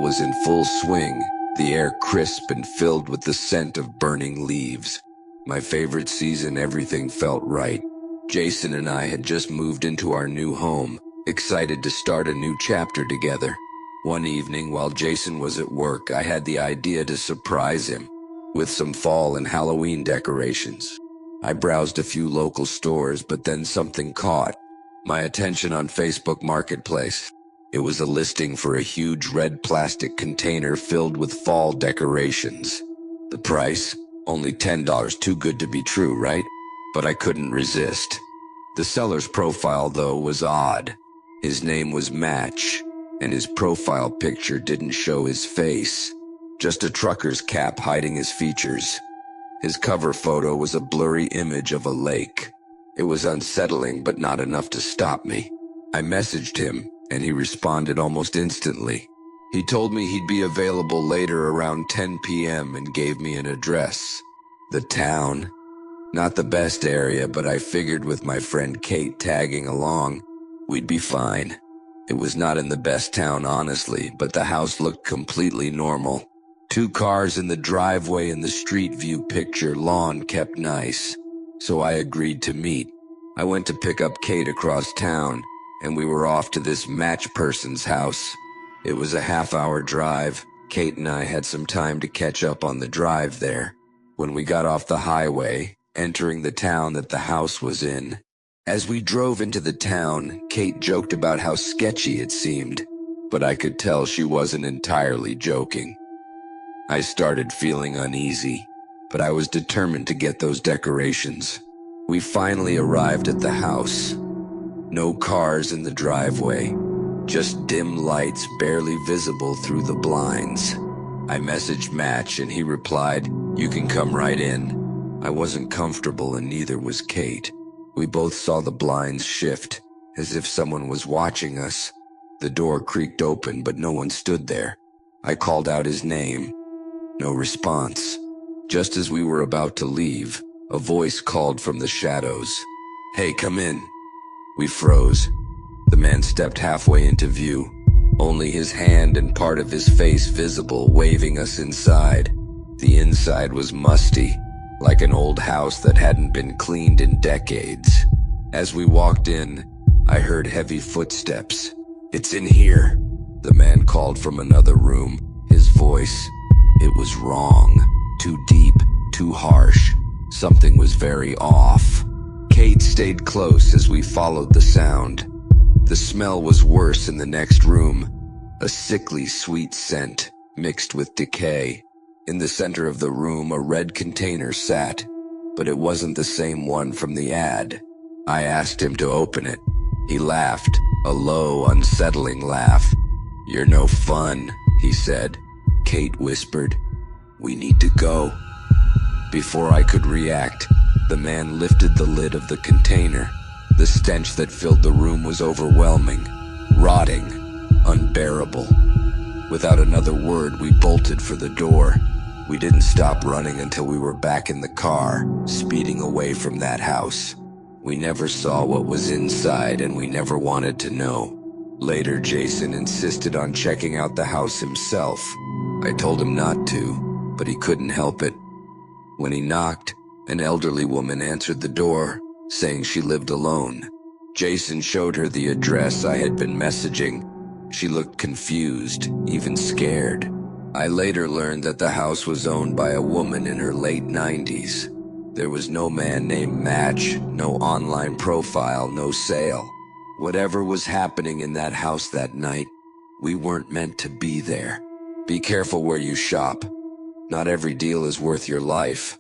was in full swing, the air crisp and filled with the scent of burning leaves. My favorite season, everything felt right. Jason and I had just moved into our new home, excited to start a new chapter together. One evening, while Jason was at work, I had the idea to surprise him with some fall and Halloween decorations. I browsed a few local stores, but then something caught my attention on Facebook Marketplace. It was a listing for a huge red plastic container filled with fall decorations. The price? Only $10, too good to be true, right? But I couldn't resist. The seller's profile, though, was odd. His name was Match, and his profile picture didn't show his face, just a trucker's cap hiding his features. His cover photo was a blurry image of a lake. It was unsettling, but not enough to stop me. I messaged him, and he responded almost instantly. He told me he'd be available later around 10 p.m. and gave me an address. The town. Not the best area, but I figured with my friend Kate tagging along, we'd be fine. It was not in the best town, honestly, but the house looked completely normal. 2 cars in the driveway and the street view picture lawn kept nice. So I agreed to meet. I went to pick up Kate across town, and we were off to this Match person's house. It was a half-hour drive. Kate and I had some time to catch up on the drive there. When we got off the highway, entering the town that the house was in, as we drove into the town, Kate joked about how sketchy it seemed, but I could tell she wasn't entirely joking. I started feeling uneasy, but I was determined to get those decorations. We finally arrived at the house. No cars in the driveway, just dim lights barely visible through the blinds. I messaged Match and he replied, "You can come right in." I wasn't comfortable and neither was Kate. We both saw the blinds shift, as if someone was watching us. The door creaked open, but no one stood there. I called out his name. No response. Just as we were about to leave, a voice called from the shadows, "Hey, come in." We froze. The man stepped halfway into view, only his hand and part of his face visible, waving us inside. The inside was musty, like an old house that hadn't been cleaned in decades. As we walked in, I heard heavy footsteps. "It's in here," the man called from another room. His voice, it was wrong. Too deep, too harsh. Something was very off. Kate stayed close as we followed the sound. The smell was worse in the next room. A sickly sweet scent, mixed with decay. In the center of the room, a red container sat, but it wasn't the same one from the ad. I asked him to open it. He laughed, a low, unsettling laugh. "You're no fun," he said. Kate whispered, "We need to go." Before I could react, the man lifted the lid of the container. The stench that filled the room was overwhelming, rotting, unbearable. Without another word, we bolted for the door. We didn't stop running until we were back in the car, speeding away from that house. We never saw what was inside, and we never wanted to know. Later, Jason insisted on checking out the house himself. I told him not to, but he couldn't help it. When he knocked, an elderly woman answered the door, saying she lived alone. Jason showed her the address I had been messaging. She looked confused, even scared. I later learned that the house was owned by a woman in her late 90s. There was no man named Match, no online profile, no sale. Whatever was happening in that house that night, we weren't meant to be there. Be careful where you shop. Not every deal is worth your life.